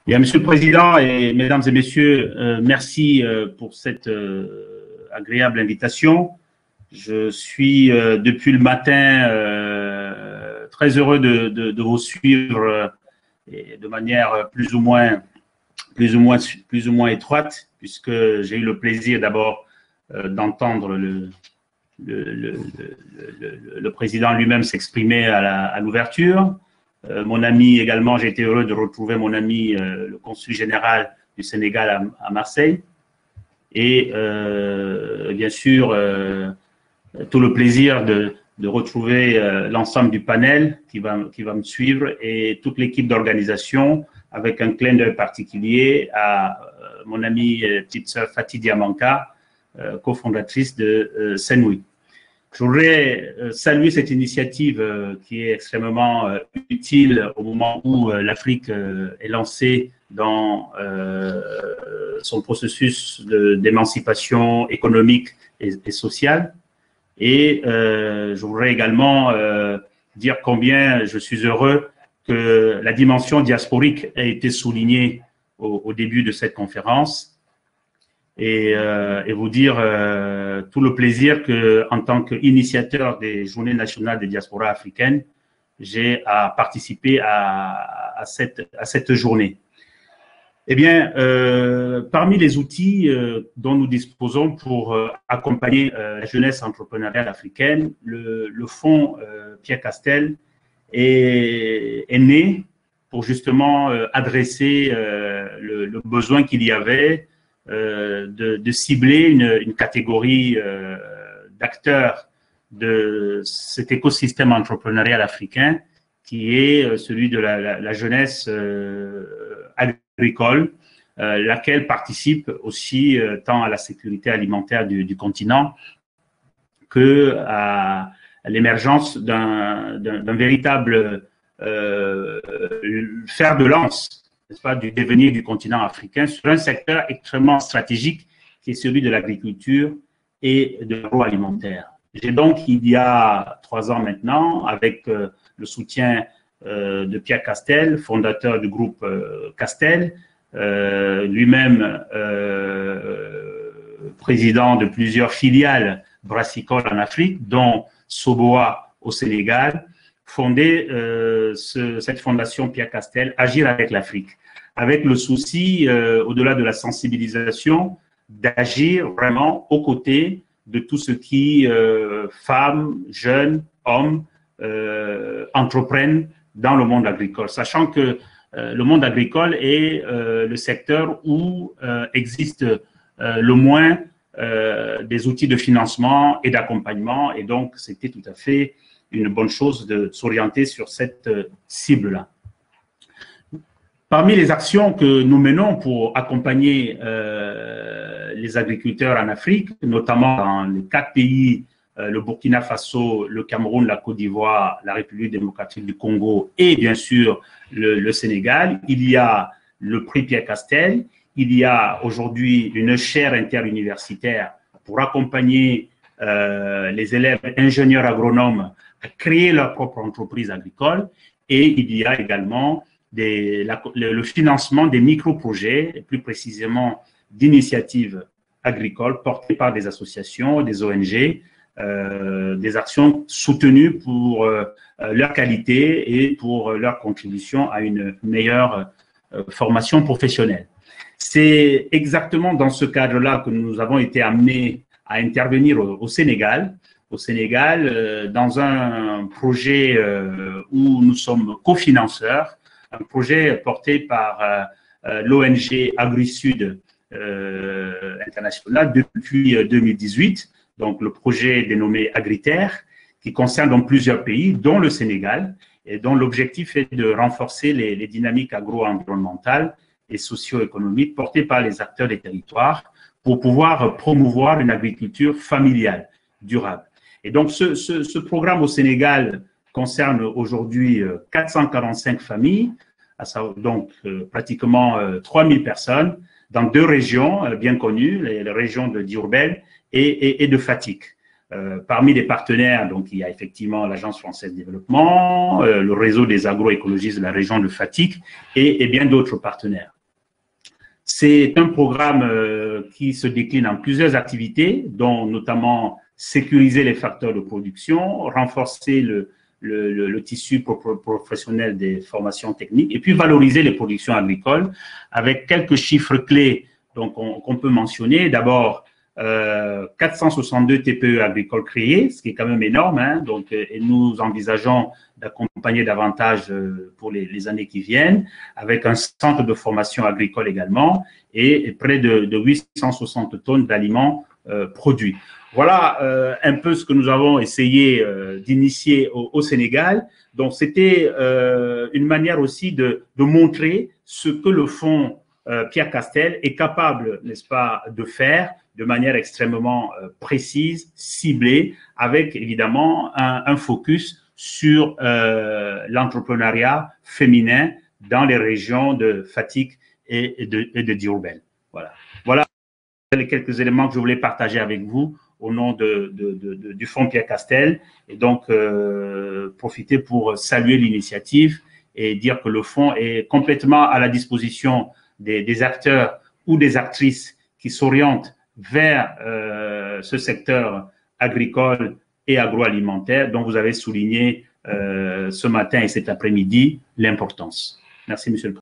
Bien, Monsieur le Président et Mesdames et Messieurs, merci pour cette agréable invitation. Je suis depuis le matin très heureux de vous suivre de manière plus ou moins étroite, puisque j'ai eu le plaisir d'abord d'entendre le président lui-même s'exprimer à l'ouverture. Mon ami également, j'ai été heureux de retrouver mon ami, le consul général du Sénégal à Marseille. Et bien sûr, tout le plaisir de retrouver l'ensemble du panel qui va me suivre et toute l'équipe d'organisation, avec un clin d'œil particulier à mon amie petite sœur Fatih Diamanka, cofondatrice de Senwi. Je voudrais saluer cette initiative qui est extrêmement utile au moment où l'Afrique est lancée dans son processus d'émancipation économique et sociale. Et je voudrais également dire combien je suis heureux que la dimension diasporique ait été soulignée au début de cette conférence. Et vous dire tout le plaisir que, en tant qu'initiateur des Journées nationales de diaspora africaine, j'ai à participer à cette journée. Eh bien, parmi les outils dont nous disposons pour accompagner la jeunesse entrepreneuriale africaine, le fonds Pierre Castel est né pour justement adresser le besoin qu'il y avait de cibler une catégorie d'acteurs de cet écosystème entrepreneurial africain qui est celui de la jeunesse agricole, laquelle participe aussi tant à la sécurité alimentaire du continent que à l'émergence d'un véritable fer de lance, n'est-ce pas, du devenir du continent africain sur un secteur extrêmement stratégique qui est celui de l'agriculture et de l'agroalimentaire. J'ai donc, il y a 3 ans maintenant, avec le soutien de Pierre Castel, fondateur du groupe Castel, lui-même président de plusieurs filiales brassicoles en Afrique, dont Soboa au Sénégal, fondé cette fondation Pierre Castel, Agir avec l'Afrique, avec le souci, au-delà de la sensibilisation, d'agir vraiment aux côtés de tout ce qui, femmes, jeunes, hommes, entreprennent dans le monde agricole, sachant que le monde agricole est le secteur où existe le moins des outils de financement et d'accompagnement, et donc c'était tout à fait une bonne chose de s'orienter sur cette cible-là. Parmi les actions que nous menons pour accompagner les agriculteurs en Afrique, notamment dans les 4 pays, le Burkina Faso, le Cameroun, la Côte d'Ivoire, la République démocratique du Congo et bien sûr le Sénégal, il y a le prix Pierre Castel, il y a aujourd'hui une chaire interuniversitaire pour accompagner les élèves ingénieurs agronomes à créer leur propre entreprise agricole, et il y a également le financement des micro-projets, et plus précisément d'initiatives agricoles portées par des associations, des ONG, des actions soutenues pour leur qualité et pour leur contribution à une meilleure formation professionnelle. C'est exactement dans ce cadre-là que nous avons été amenés à intervenir au Sénégal. Au Sénégal, dans un projet où nous sommes cofinanceurs, un projet porté par l'ONG AgriSud International depuis 2018, donc le projet dénommé Agriterre, qui concerne donc plusieurs pays, dont le Sénégal, et dont l'objectif est de renforcer les dynamiques agro-environnementales et socio-économiques portées par les acteurs des territoires pour pouvoir promouvoir une agriculture familiale, durable. Et donc, ce programme au Sénégal concerne aujourd'hui 445 familles, donc pratiquement 3000 personnes, dans 2 régions bien connues, les régions de Diourbel et de Fatick. Parmi les partenaires, donc, il y a effectivement l'Agence française de développement, le réseau des agroécologistes de la région de Fatick et bien d'autres partenaires. C'est un programme qui se décline en plusieurs activités, dont notamment sécuriser les facteurs de production, renforcer le tissu professionnel des formations techniques et puis valoriser les productions agricoles avec quelques chiffres clés qu'on peut mentionner. D'abord, 462 TPE agricoles créés, ce qui est quand même énorme, hein, donc, et nous envisageons d'accompagner davantage pour les années qui viennent, avec un centre de formation agricole également et près de 860 tonnes d'aliments produits. Voilà un peu ce que nous avons essayé d'initier au Sénégal. Donc, c'était une manière aussi de montrer ce que le fonds Pierre Castel est capable, n'est-ce pas, de faire de manière extrêmement précise, ciblée, avec évidemment un focus sur l'entrepreneuriat féminin dans les régions de Fatick et de Diourbel. Voilà. Voilà les quelques éléments que je voulais partager avec vous au nom du fonds Pierre Castel. Et donc, profiter pour saluer l'initiative et dire que le fonds est complètement à la disposition des acteurs ou des actrices qui s'orientent vers ce secteur agricole et agroalimentaire dont vous avez souligné ce matin et cet après-midi l'importance. Merci, Monsieur le Président.